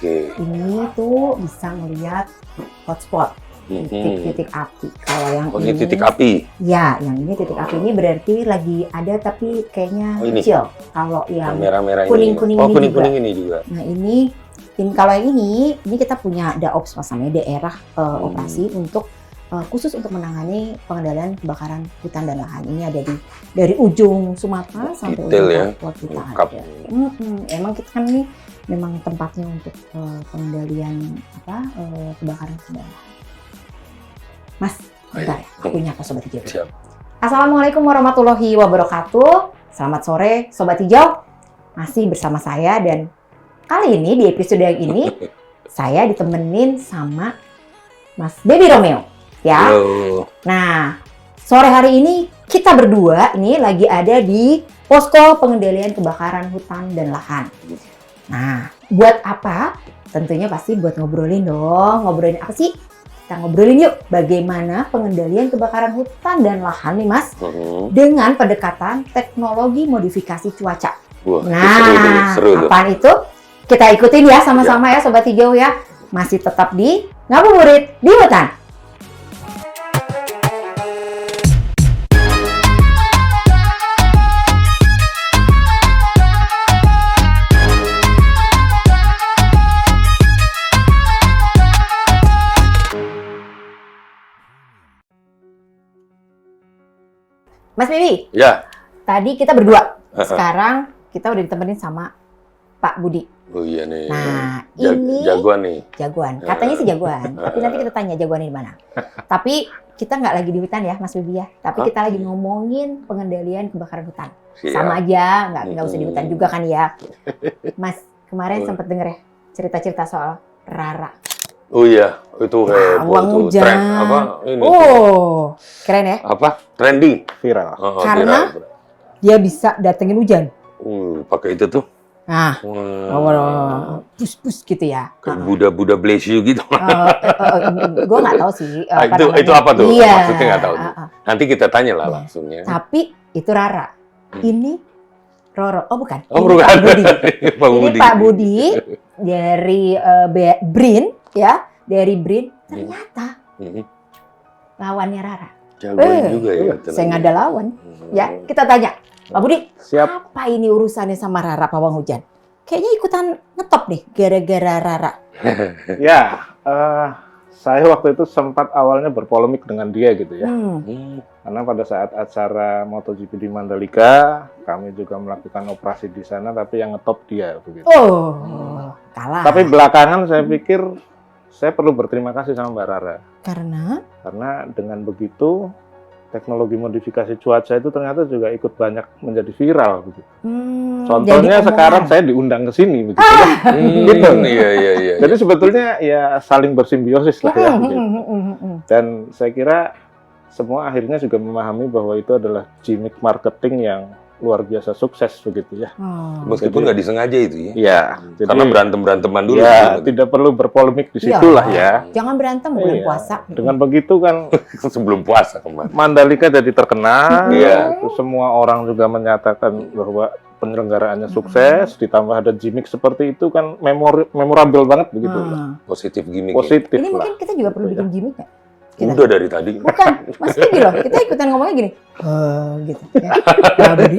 Oke. Ini tuh bisa melihat hotspot, titik-titik api. Kalau yang Oh, ini titik api. ya, yang ini titik api ini berarti lagi ada tapi kayaknya kecil. Kalau yang merah-merah kuning-kuning ini. Oh, ini kuning-kuning ini juga. Nah ini kalau yang ini kita punya DAOPS namanya daerah operasi untuk khusus untuk menangani pengendalian kebakaran hutan dan lahan. Ini ada dari ujung Sumatera sampai Detail ujung ya. Papua kita Lengkap. ada. Emang kita kan ini memang tempatnya untuk pengendalian kebakaran hutan dan lahan. Mas, bentar ya, aku nyapa Sobat Hijau. Siap. Assalamualaikum warahmatullahi wabarakatuh. Selamat sore Sobat Hijau. Masih bersama saya dan kali ini di episode yang ini saya ditemenin sama Mas Baby Romeo. Ya. Halo. Nah, sore hari ini kita berdua ini lagi ada di posko pengendalian kebakaran hutan dan lahan. Nah, buat apa? Tentunya pasti buat ngobrolin dong. Ngobrolin apa sih? Kita ngobrolin yuk bagaimana pengendalian kebakaran hutan dan lahan nih Mas. Dengan pendekatan teknologi modifikasi cuaca. Wah, Nah, seru tuh. apaan itu? Kita ikutin ya sama-sama ya Sobat Hijau ya. Masih tetap di Ngabuburit di Hutan. Mas Bibi, Ya. tadi kita berdua. Sekarang kita udah ditemenin sama Pak Budi. Oh iya nih. Nah, ini jagoan nih. jagoan. Katanya sih jagoan, tapi nanti kita tanya jagoannya di mana. Tapi kita nggak lagi di hutan ya, Mas Bibi ya. Tapi kita lagi ngomongin pengendalian kebakaran hutan. Siap. Sama aja, nggak usah di hutan juga kan ya. Mas, kemarin sempat denger ya cerita-cerita soal Rara. Oh iya, itu Pawang tuh. hujan. Tren apa ini? Oh, keren ya. Apa? Trending. Viral. Oh, Karena viral. dia bisa datengin hujan. Pakai itu tuh. Nah, Wah. pus gitu ya. Kayak Buddha bless you gitu. Gue nggak tahu sih. Itu apa tuh? Iya. Maksudnya nggak tahu tuh. Nanti kita tanya lah langsung ya. Tapi itu Rara. Ini Roro. Oh bukan. Oh, Ini bukan. Pak Budi. Pak Ini Budi. Pak Budi dari BRIN ya. Dari BRIN ternyata lawannya Rara. Jagoan juga ya. Saya nggak ada lawan. Ya, kita tanya. Pak Budi, Siap. apa ini urusannya sama Rara pawang hujan? Kayaknya ikutan ngetop nih gara-gara Rara. Ya, saya waktu itu sempat awalnya berpolemik dengan dia gitu ya. Karena pada saat acara MotoGP di Mandalika, kami juga melakukan operasi di sana, tapi yang ngetop dia begitu. Oh, kalah. Tapi belakangan saya pikir saya perlu berterima kasih sama Mbak Rara. Karena dengan begitu teknologi modifikasi cuaca itu ternyata juga ikut banyak menjadi viral begitu. Contohnya sekarang saya diundang ke sini begitu. Gitu. Iya. Jadi sebetulnya ya saling bersimbiosis lah ya. Gitu. Dan saya kira semua akhirnya juga memahami bahwa itu adalah gimmick marketing yang luar biasa sukses begitu ya. Meskipun nggak disengaja itu ya. Iya. Karena berantem-beranteman dulu. Ya, tidak perlu berpolemik di situlah ya. Jangan berantem bulan puasa. Dengan begitu kan Sebelum puasa kemarin. Mandalika jadi terkenal. Iya. Terus semua orang juga menyatakan bahwa penyelenggaraannya sukses, ditambah ada gimmick seperti itu kan memorable banget begitu. Positif gimmick. Positif Ini lah. mungkin kita juga perlu bikin gimmick nggak? Udah dari tadi. Bukan, Mas Budi loh. Kita ikutan ngomongnya gini. Gitu. Ya. Pak Budi,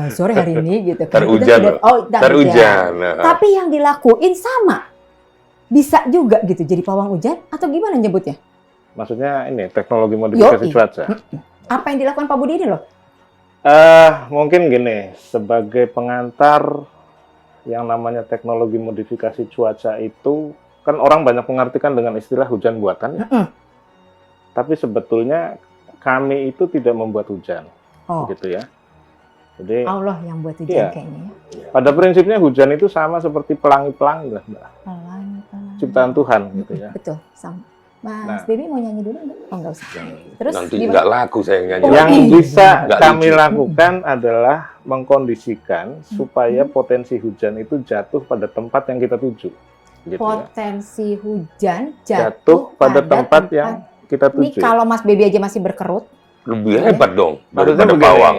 sore hari ini gitu. Ntar Kita hujan. sudah- Ntar hujan. Tapi yang dilakuin sama. Bisa juga gitu jadi pawang hujan atau gimana nyebutnya? Maksudnya ini teknologi modifikasi Yoi. cuaca. Apa yang dilakukan Pak Budi ini loh? Mungkin gini, sebagai pengantar yang namanya teknologi modifikasi cuaca itu kan orang banyak mengartikan dengan istilah hujan buatan. Ya. Tapi sebetulnya kami itu tidak membuat hujan, gitu ya. Jadi Allah yang buat hujan kayaknya. Pada prinsipnya hujan itu sama seperti pelangi-pelangi lah, Mbak. Pelangi. Ciptaan Tuhan, gitu ya. Betul, sama. Mas Baby mau nyanyi dulu nggak? Oh nggak usah. Terus Nanti gimana? nggak laku saya nyanyi. Yang bisa Nggak kami lucu. lakukan adalah mengkondisikan supaya potensi hujan itu jatuh pada tempat yang kita tuju. Gitu ya. Potensi hujan Jatuh pada tempat yang kita Ini tuju. kalau Mas Baby aja masih berkerut. Lebih hebat dong Maksudnya daripada begini, pawang.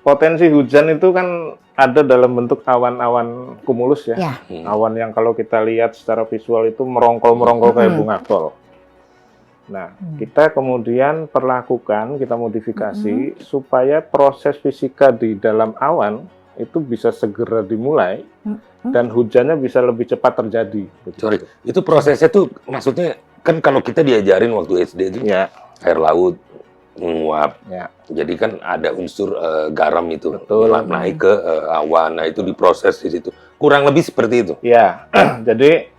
potensi hujan itu kan ada dalam bentuk awan-awan kumulus ya. Ya. Awan yang kalau kita lihat secara visual itu merongkol-merongkol kayak bunga kol. Nah, kita kemudian perlakukan, kita modifikasi supaya proses fisika di dalam awan itu bisa segera dimulai dan hujannya bisa lebih cepat terjadi. Sorry, itu prosesnya tuh maksudnya kan kalau kita diajarin waktu SD itu Ya, air laut menguap. ya. Jadi kan ada unsur garam itu Betul. naik ke awan. Nah, itu diproses di situ. Kurang lebih seperti itu. Ya, jadi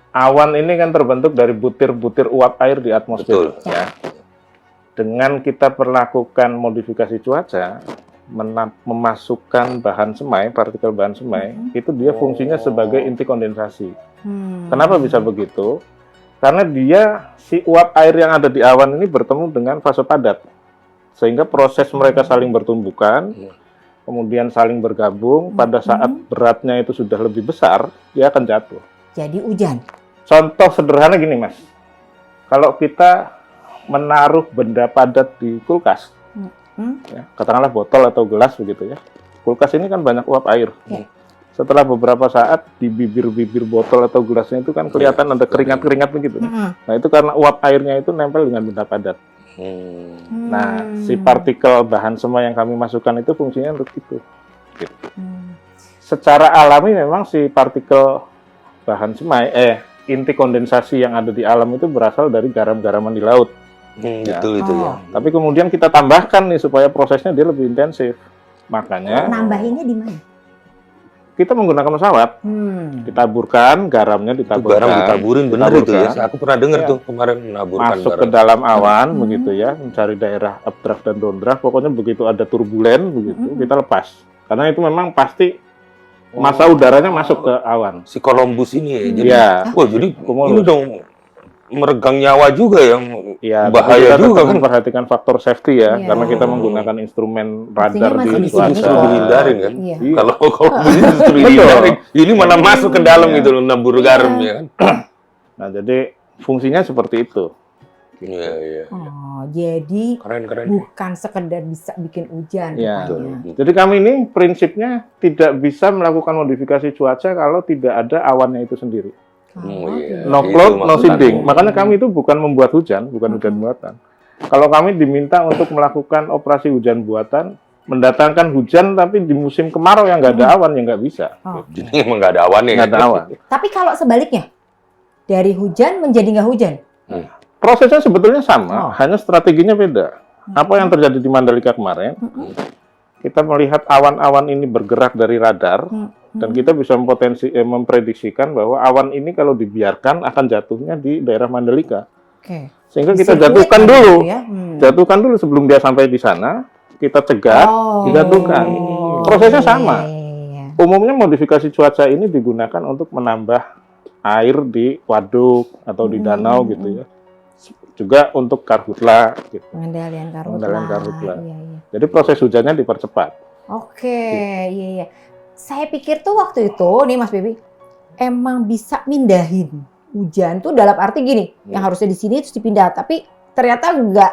awan ini kan terbentuk dari butir-butir uap air di atmosfer. Betul. Ya. Dengan kita perlakukan modifikasi cuaca, memasukkan bahan semai, partikel bahan semai, itu dia fungsinya sebagai inti kondensasi. Kenapa bisa begitu? Karena dia, si uap air yang ada di awan ini bertemu dengan fase padat. Sehingga proses mereka saling bertumbukan, kemudian saling bergabung, pada saat beratnya itu sudah lebih besar, dia akan jatuh. Jadi hujan. Contoh sederhana gini, Mas. Kalau kita menaruh benda padat di kulkas, ya, katakanlah botol atau gelas begitu ya. Kulkas ini kan banyak uap air. Ya. Setelah beberapa saat di bibir-bibir botol atau gelasnya itu kan kelihatan ada keringat-keringat begitu. Nah, itu karena uap airnya itu nempel dengan benda padat. Nah, si partikel bahan semai yang kami masukkan itu fungsinya untuk itu. Gitu. Secara alami memang si partikel bahan semai, inti kondensasi yang ada di alam itu berasal dari garam-garaman di laut. Ya. Betul itu ya. Tapi kemudian kita tambahkan nih supaya prosesnya dia lebih intensif. Makanya Nambahinnya di mana? kita menggunakan pesawat, ditaburkan garamnya, Itu ditaburkan. garam ditaburin, benar itu ya. Ditaburkan. Aku pernah dengar Ya. tuh kemarin menaburkan Masuk garam. ke dalam awan begitu ya, mencari daerah updraft dan downdraft. Pokoknya begitu ada turbulen begitu, kita lepas. Karena itu memang pasti masa udaranya masuk ke awan. Si Columbus ini ya. Jadi, Iya. wah jadi Cumulus. ini dong meregang nyawa juga yang Ya, bahaya tapi kita juga tetap kan. memperhatikan faktor safety ya, Iya. karena kita menggunakan instrumen radar Buktinya di masih di Itu sini. justru cuaca. dihindarin kan. Iya. Iya. Kalau ini justru Betul. dihindarin. Ini malah masuk ke dalam Iya. gitu loh, nabur garam ya kan. Nah, jadi fungsinya seperti itu. Iya, iya. Oh, jadi Keren. bukan sekedar bisa bikin hujan Ya. rupanya. Jadi kami ini prinsipnya tidak bisa melakukan modifikasi cuaca kalau tidak ada awannya itu sendiri. Kalau iya. tidak- No Itu cloud, no maksudnya. seeding. Makanya kami itu bukan membuat hujan, bukan hujan buatan. Kalau kami diminta untuk melakukan operasi hujan buatan, mendatangkan hujan tapi di musim kemarau yang nggak ada awan, ya nggak bisa. Oh. Jadi emang nggak ada awannya. Nggak ada awan. Tapi kalau sebaliknya, dari hujan menjadi nggak hujan. Prosesnya sebetulnya sama, Oh. hanya strateginya beda. Apa yang terjadi di Mandalika kemarin, kita melihat awan-awan ini bergerak dari radar, dan kita bisa memprediksikan bahwa awan ini kalau dibiarkan akan jatuhnya di daerah Mandalika. Oke. Sehingga kita Sirkuit jatuhkan gitu dulu. ya. Jatuhkan dulu sebelum dia sampai di sana, kita cegat, dijatuhkan. Prosesnya sama. Iya. Umumnya modifikasi cuaca ini digunakan untuk menambah air di waduk atau di danau gitu ya. Juga untuk karhutla gitu. Pengendalian karhutla. Pengendalian karhutla. Iya, iya. Jadi proses hujannya dipercepat. Oke, iya, iya. Saya pikir tuh waktu itu, nih Mas Bibi, emang bisa mindahin hujan tuh dalam arti gini, yang harusnya di sini terus dipindah, tapi ternyata nggak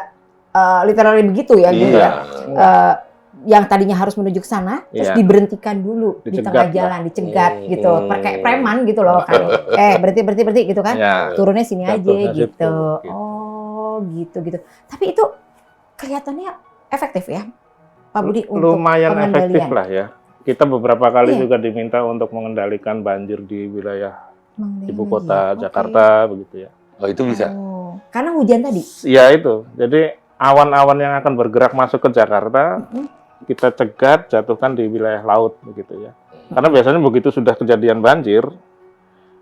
literally begitu ya, gitu ya. Yang tadinya harus menuju ke sana, terus Iya. diberhentikan dulu di Dicegat tengah lah. jalan, dicegat gitu, kayak preman gitu loh kan. Berhenti gitu kan. Ya. Turunnya sini aja Jatuhnya gitu. situ, gitu. Oh, gitu. Tapi itu kelihatannya efektif ya, Pak Budi, untuk Lumayan efektif pengendalian. lah ya. Kita beberapa kali Iya. juga diminta untuk mengendalikan banjir di wilayah ibu Mengendalikan kota dia. Oke. Jakarta begitu ya. Oh itu bisa. Oh, karena hujan tadi. Ya itu. Jadi awan-awan yang akan bergerak masuk ke Jakarta kita cegat, jatuhkan di wilayah laut begitu ya. Karena biasanya begitu sudah kejadian banjir,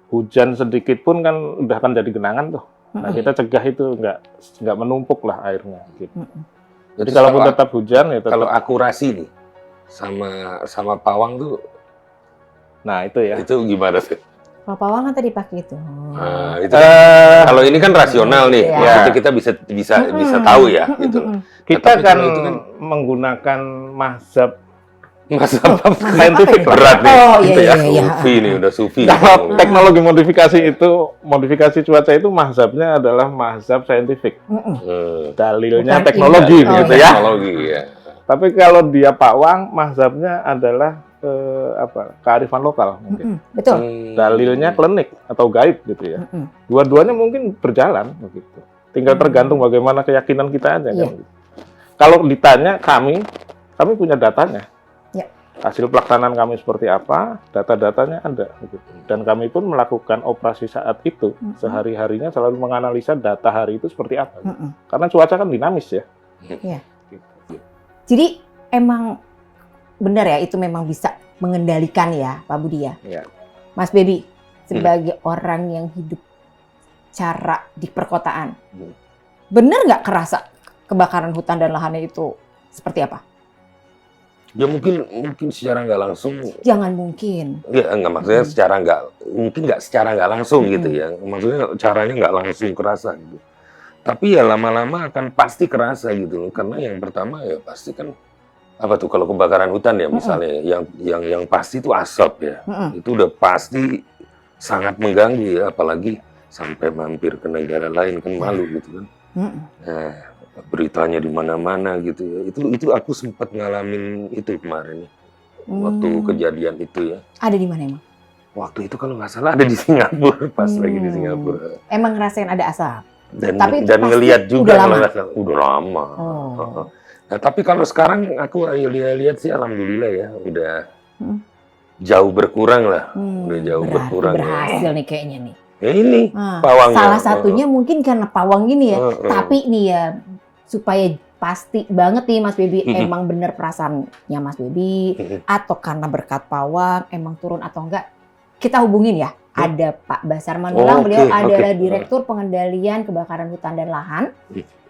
hujan sedikit pun kan udah akan jadi genangan tuh. Nah, kita cegah itu nggak menumpuk lah airnya gitu. Jadi Terus kalaupun tetap hujan ya tetap. kalau akurasi nih sama pawang tuh Nah, itu ya. itu gimana sih? Kalau pawang kan tadi pakai itu. Nah, itu kalau ini kan rasional nih, Iya. maksudnya kita bisa tahu ya gitu. Kita tapi kan kalau itu kan- menggunakan mazhab Masa saintifik lah. berat nih. Oh, iya, Itu ya, iya, iya. Sufi nih, udah sufi. Kalau teknologi modifikasi itu, modifikasi cuaca itu mazhabnya adalah mazhab saintifik. Hmm. Dalilnya Bukan teknologi ilmu. gitu Oh, ya. Teknologi ya. Tapi kalau dia pawang, mazhabnya adalah kearifan lokal mungkin. Betul. Dalilnya klinik atau gaib gitu ya. Dua-duanya mungkin berjalan begitu. Tinggal tergantung bagaimana keyakinan kita aja kan. Kalau ditanya kami punya datanya. Ya. Hasil pelaksanaan kami seperti apa, data-datanya ada begitu. Dan kami pun melakukan operasi saat itu sehari-harinya selalu menganalisa data hari itu seperti apa. Karena cuaca kan dinamis ya. Iya. Jadi emang benar ya, itu memang bisa mengendalikan ya Pak Budi ya. Mas Baby, sebagai orang yang hidup cara di perkotaan, benar nggak kerasa kebakaran hutan dan lahannya itu seperti apa? Ya mungkin secara nggak langsung. Jangan mungkin. Ya nggak, maksudnya secara nggak langsung gitu ya. Maksudnya caranya nggak langsung kerasa gitu. Tapi ya lama-lama akan pasti kerasa gitu loh. Karena yang pertama ya pasti kan apa tuh, kalau kebakaran hutan ya misalnya yang pasti itu asap ya. Itu udah pasti sangat mengganggu ya, apalagi sampai mampir ke negara lain kan malu gitu kan. Nah, beritanya di mana-mana gitu ya. Itu aku sempat ngalamin itu kemarin waktu kejadian itu ya. Ada di mana emang? Waktu itu kalau nggak salah ada di Singapura, pas lagi di Singapura. Emang ngerasain ada asap? Dan tapi ngelihat juga udah lama. Udah lama. Nah, tapi kalau sekarang aku lihat sih alhamdulillah ya udah jauh berkurang lah. Udah jauh berkurang. Berhasil nih kayaknya nih. Ya ini pawangnya. Salah satunya mungkin karena pawang ini ya. Tapi nih ya supaya pasti banget nih Mas Baby emang bener perasaannya Mas Baby atau karena berkat pawang emang turun atau enggak, kita hubungin ya. Ada Pak Basar Manulang, beliau adalah Direktur Pengendalian Kebakaran Hutan dan Lahan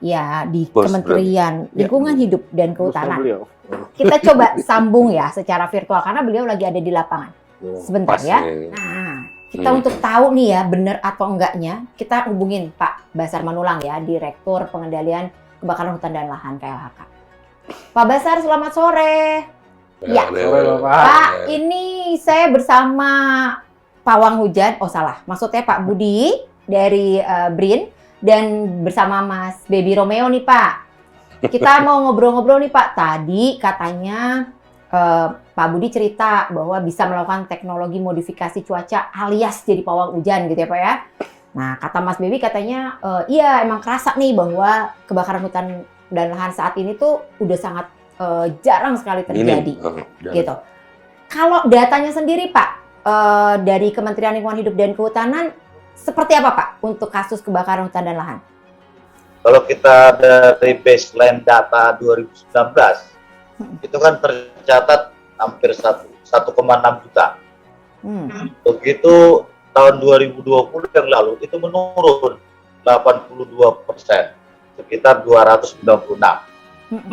ya di Kementerian Lingkungan Hidup dan Kehutanan. Kita coba sambung ya secara virtual karena beliau lagi ada di lapangan. Sebentar ya. Nah, kita untuk tahu nih ya benar atau enggaknya, kita hubungin Pak Basar Manulang ya, Direktur Pengendalian Kebakaran Hutan dan Lahan KLHK. Pak Basar, selamat sore. Ya, Pak, ini saya bersama Pawang Hujan, maksudnya Pak Budi dari BRIN dan bersama Mas Baby Romeo nih Pak. Kita mau ngobrol-ngobrol nih Pak. Tadi katanya Pak Budi cerita bahwa bisa melakukan teknologi modifikasi cuaca alias jadi pawang hujan gitu ya Pak ya. Nah kata Mas Baby katanya iya emang kerasa nih bahwa kebakaran hutan dan lahan saat ini tuh udah sangat jarang sekali terjadi gitu. Kalau datanya sendiri Pak, dari Kementerian Lingkungan Hidup dan Kehutanan seperti apa Pak untuk kasus kebakaran hutan dan lahan? Kalau kita dari baseline data 2019 itu kan tercatat hampir 1,6 juta. Begitu tahun 2020 yang lalu itu menurun 82%, sekitar 296.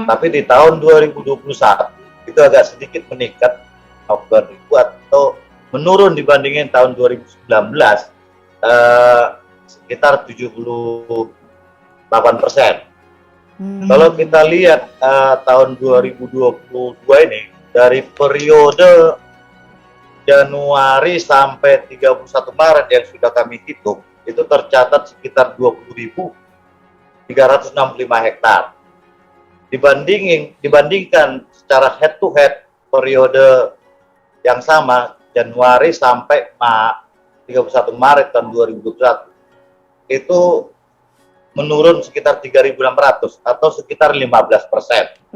Tapi di tahun 2021 itu agak sedikit meningkat 80.000 atau menurun dibandingin tahun 2019 sekitar 78%. Kalau kita lihat tahun 2022 ini dari periode Januari sampai 31 Maret yang sudah kami hitung itu tercatat sekitar 20.365 hektar. Dibandingkan secara head to head periode yang sama Januari sampai 31 Maret tahun 2021 itu menurun sekitar 3.600 atau sekitar 15%.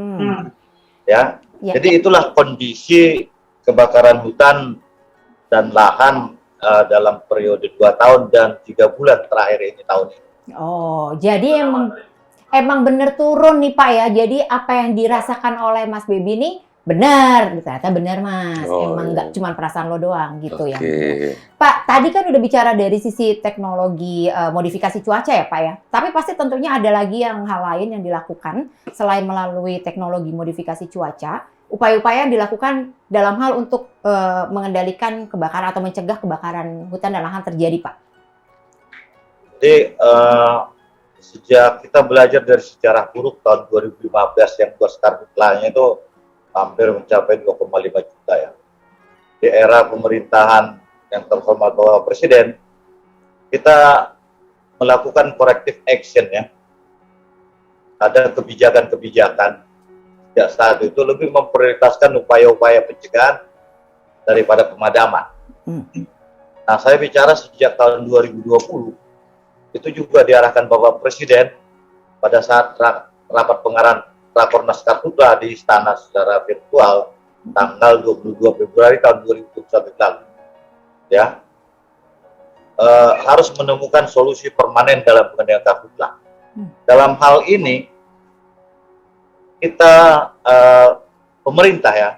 Ya. Jadi itulah kondisi kebakaran hutan dan lahan dalam periode 2 tahun dan 3 bulan terakhir ini tahun ini. Oh, jadi emang bener turun nih Pak ya. Jadi apa yang dirasakan oleh Mas Baby nih benar, ternyata benar Mas. Emang nggak cuma perasaan lo doang gitu ya. Pak, tadi kan udah bicara dari sisi teknologi modifikasi cuaca ya Pak ya. Tapi pasti tentunya ada lagi hal lain yang dilakukan selain melalui teknologi modifikasi cuaca. Upaya-upaya yang dilakukan dalam hal untuk mengendalikan kebakaran atau mencegah kebakaran hutan dan lahan terjadi Pak. Jadi sejak kita belajar dari sejarah buruk tahun 2015 yang buat karhutlah itu hampir mencapai 2,5 juta ya. Di era pemerintahan yang terhormat Bapak Presiden, kita melakukan corrective action ya. Ada kebijakan-kebijakan sejak saat itu lebih memprioritaskan upaya-upaya pencegahan daripada pemadaman. Nah, saya bicara sejak tahun 2020, itu juga diarahkan Bapak Presiden pada saat rapat pengarahan Rakornas Karhutla di Istana secara virtual tanggal 22 Februari tahun 2021 lalu. Ya, harus menemukan solusi permanen dalam pengendalian karhutla. Dalam hal ini, kita pemerintah ya,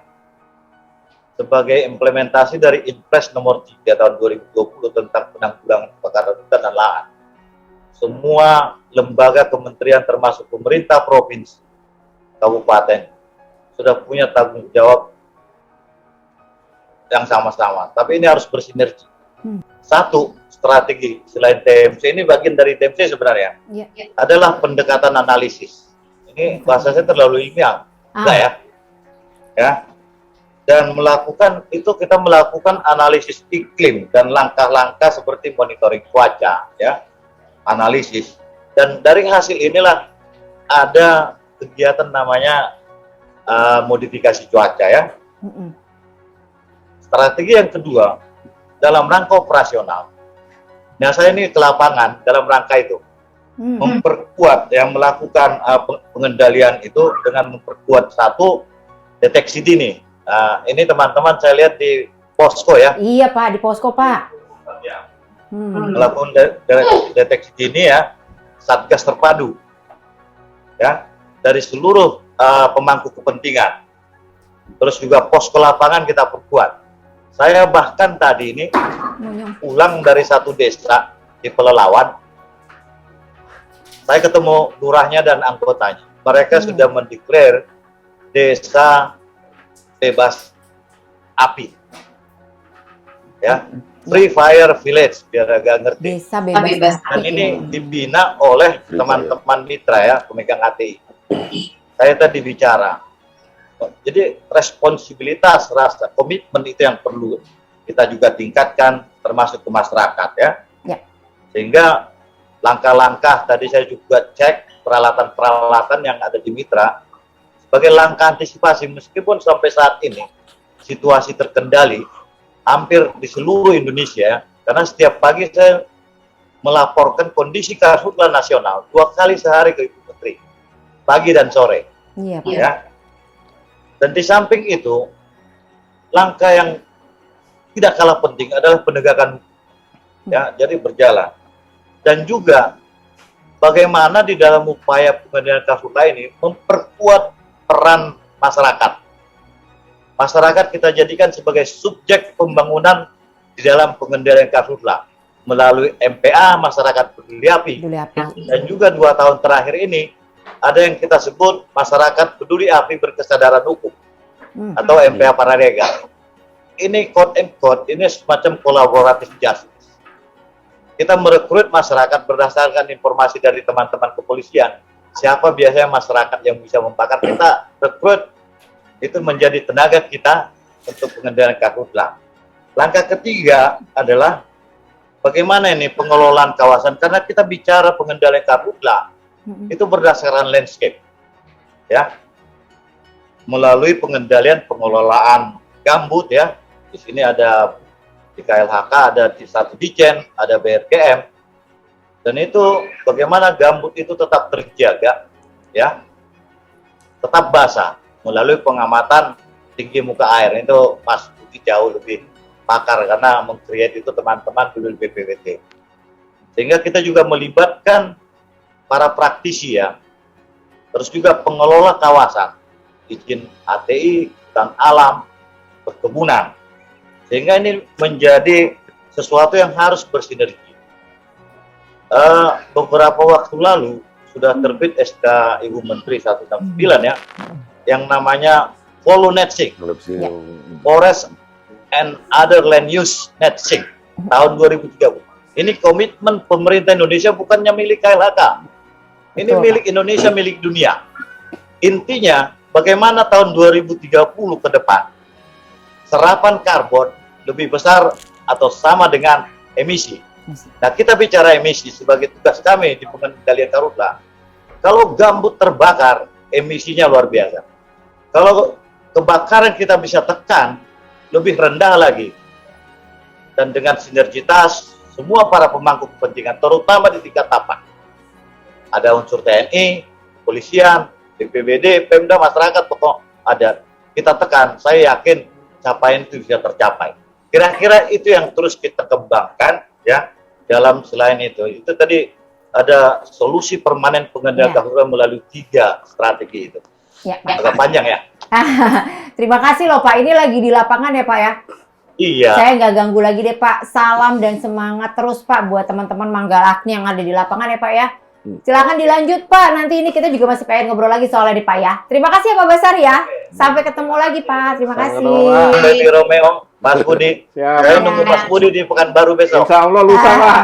sebagai implementasi dari Impres nomor 3 tahun 2020 tentang penanggulangan kebakaran hutan dan lahan, semua lembaga kementerian termasuk pemerintah provinsi, kabupaten, sudah punya tanggung jawab yang sama-sama. Tapi ini harus bersinergi. Satu, strategi selain TMC, ini bagian dari TMC sebenarnya, adalah pendekatan analisis. Ini bahasanya terlalu ilmiah, enggak ya? Ya. Dan melakukan itu, kita melakukan analisis iklim dan langkah-langkah seperti monitoring cuaca, ya, analisis. Dan dari hasil inilah ada kegiatan namanya modifikasi cuaca, ya. Strategi yang kedua, dalam rangka operasional. Nah, saya ini ke lapangan dalam rangka itu. Memperkuat yang melakukan pengendalian itu dengan memperkuat satu, deteksi dini. Ini teman-teman saya lihat di posko ya. Iya Pak, di posko Pak. Melakukan deteksi dini ya, Satgas terpadu. Ya, dari seluruh pemangku kepentingan. Terus juga posko lapangan kita perkuat. Saya bahkan tadi ini pulang dari satu desa di Pelelawan. Saya ketemu lurahnya dan anggotanya. Mereka sudah mendeklar desa bebas api. Ya, Free Fire Village, biar agak ngerti. Desa bebas Dan ini dibina oleh teman-teman mitra ya, pemegang ATI. Saya tadi bicara. Jadi responsibilitas, rasa komitmen itu yang perlu kita juga tingkatkan, termasuk ke masyarakat ya. Sehingga langkah-langkah tadi saya juga cek peralatan-peralatan yang ada di mitra sebagai langkah antisipasi, meskipun sampai saat ini situasi terkendali hampir di seluruh Indonesia, karena setiap pagi saya melaporkan kondisi karhutla nasional 2 kali sehari ke Ibu Menteri, pagi dan sore. Iya, Pak. Ya. Dan di samping itu, langkah yang tidak kalah penting adalah penegakan hukum. Ya, jadi berjalan. Dan juga bagaimana di dalam upaya pengendalian karhutla ini memperkuat peran masyarakat. Masyarakat kita jadikan sebagai subjek pembangunan di dalam pengendalian karhutla melalui MPA, Masyarakat Peduli Api. Dan juga 2 tahun terakhir ini ada yang kita sebut Masyarakat Peduli Api Berkesadaran Hukum atau MPA Paradega. Ini quote and quote, ini semacam collaborative justice. Kita merekrut masyarakat berdasarkan informasi dari teman-teman kepolisian. Siapa biasanya masyarakat yang bisa membakar, kita rekrut, itu menjadi tenaga kita untuk pengendalian karhutla. Langkah ketiga adalah bagaimana ini pengelolaan kawasan, karena kita bicara pengendalian karhutla itu berdasarkan landscape, ya, melalui pengelolaan gambut ya. Di sini ada di KLHK, ada di satu Dijen, ada BRGM, dan itu bagaimana gambut itu tetap terjaga, ya, tetap basah melalui pengamatan tinggi muka air. Itu Mas Budi jauh lebih pakar karena meng-create itu teman-teman dulu di BPWT. Sehingga kita juga melibatkan para praktisi ya, terus juga pengelola kawasan, izin ATI, hutan alam, perkebunan. Sehingga ini menjadi sesuatu yang harus bersinergi. Beberapa waktu lalu sudah terbit SK Ibu Menteri 169 ya, yang namanya Volunet-SINK, Forest and Other Land Use Net-SINK tahun 2030. Ini komitmen pemerintah Indonesia, bukannya milik KLHK. Ini milik Indonesia, milik dunia. Intinya, bagaimana tahun 2030 ke depan, serapan karbon lebih besar atau sama dengan emisi. Nah, kita bicara emisi sebagai tugas kami di pengendalian karhutla. Kalau gambut terbakar, emisinya luar biasa. Kalau kebakaran kita bisa tekan lebih rendah lagi, dan dengan sinergitas semua para pemangku kepentingan, terutama di tingkat tapak, ada unsur TNI, kepolisian, BPBD, Pemda, masyarakat, tokoh adat, kita tekan, saya yakin capaian itu bisa tercapai. Kira-kira itu yang terus kita kembangkan ya. Dalam selain itu tadi ada solusi permanen pengendalian kahutlan melalui 3 strategi itu. Ya, Agak panjang ya. Terima kasih loh Pak. Ini lagi di lapangan ya Pak ya. Iya. Saya nggak ganggu lagi deh Pak. Salam dan semangat terus Pak buat teman-teman Manggalakni yang ada di lapangan ya Pak ya. Silakan dilanjut Pak. Nanti ini kita juga masih pengen ngobrol lagi soalnya di Pak ya. Terima kasih ya Pak Basar ya. Sampai ketemu lagi Pak. Terima kasih. Baby Romeo, Mas Budi. Siap. Saya nunggu Mas Budi di Pekanbaru besok. Insya Allah lusa Pak.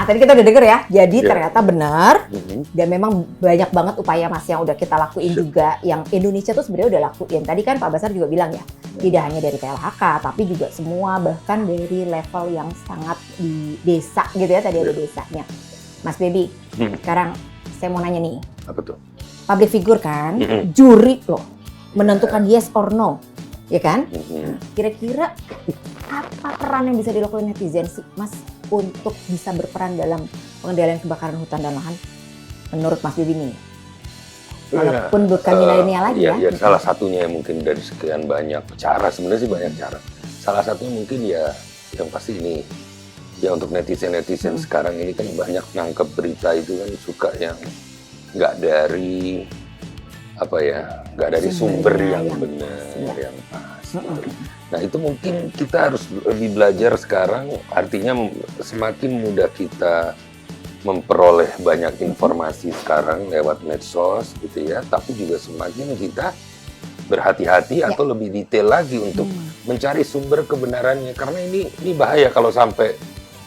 Tadi kita udah denger ya, jadi Ya. ternyata benar dan memang banyak banget upaya Mas yang udah kita lakuin juga, yang Indonesia tuh sebenarnya udah lakuin. Tadi kan Pak Basar juga bilang ya, tidak hanya dari PLHK, tapi juga semua bahkan dari level yang sangat di desa gitu ya, tadi ada desanya. Mas Baby, sekarang saya mau nanya nih, Apa tuh? public figure kan, juri loh, menentukan yes or no, ya kan? Kira-kira apa peran yang bisa dilakukan netizen sih, Mas, untuk bisa berperan dalam pengendalian kebakaran hutan dan lahan menurut Mas Bibi ini? Walaupun bukan milenial lagi ya. ya. Salah satunya yang mungkin dari sekian banyak cara, sebenarnya sih banyak cara. Salah satunya mungkin ya yang pasti ini, ya untuk netizen sekarang ini kan banyak nangkep berita itu kan suka yang nggak dari nggak dari sumber yang benar, yang pas. Gitu. Nah itu mungkin kita harus lebih belajar sekarang, artinya semakin mudah kita memperoleh banyak informasi sekarang lewat medsos gitu ya, tapi juga semakin kita berhati-hati atau lebih detail lagi untuk mencari sumber kebenarannya, karena ini bahaya kalau sampai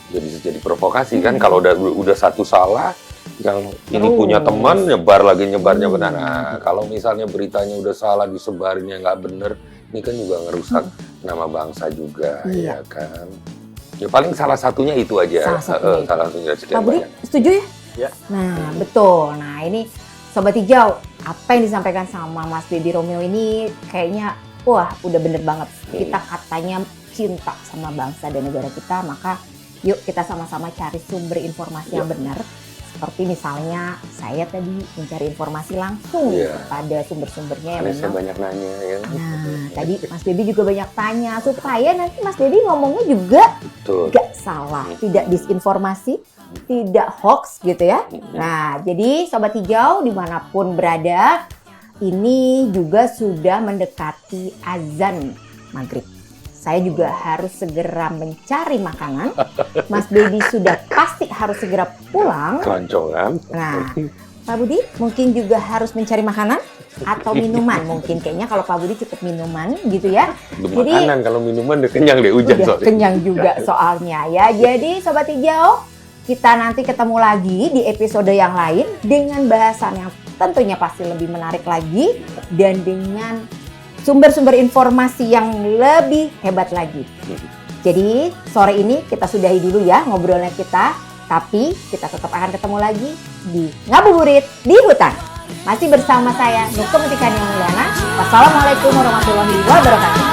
jadi provokasi kan, kalau udah satu salah yang ini punya teman nyebar benar. Nah, kalau misalnya beritanya udah salah disebarinnya nggak bener, ini kan juga ngerusak nama bangsa juga, ya kan. Ya paling salah satunya itu aja. Salah satunya sekian Pak Budi, banyak. setuju ya? Ya. Nah, betul. Nah, ini Sobat Hijau, apa yang disampaikan sama Mas Baby Romeo ini kayaknya, wah, udah bener banget. Kita katanya cinta sama bangsa dan negara kita, maka yuk kita sama-sama cari sumber informasi yang benar. Seperti misalnya saya tadi mencari informasi langsung kepada sumber-sumbernya yang Karena saya banyak nanya ya. Nah, tadi Mas Baby juga banyak tanya supaya nanti Mas Baby ngomongnya juga gak salah, tidak disinformasi, tidak hoax gitu ya. Nah, jadi Sobat Hijau dimanapun berada, ini juga sudah mendekati azan maghrib. Saya juga harus segera mencari makanan. Mas Baby sudah pasti harus segera pulang. Keroncongan. Nah, Pak Budi mungkin juga harus mencari makanan atau minuman. Mungkin kayaknya kalau Pak Budi cukup minuman gitu ya. Jadi makanan, kalau minuman udah kenyang deh, hujan soalnya. Kenyang juga soalnya ya. Jadi Sobat Hijau, kita nanti ketemu lagi di episode yang lain dengan bahasan yang tentunya pasti lebih menarik lagi dan dengan sumber-sumber informasi yang lebih hebat lagi. Jadi sore ini kita sudahi dulu ya ngobrolnya kita, tapi kita tetap akan ketemu lagi di Ngabuburit di Hutan. Masih bersama saya Nukum Tikani Mulyana. Wassalamualaikum warahmatullahi wabarakatuh.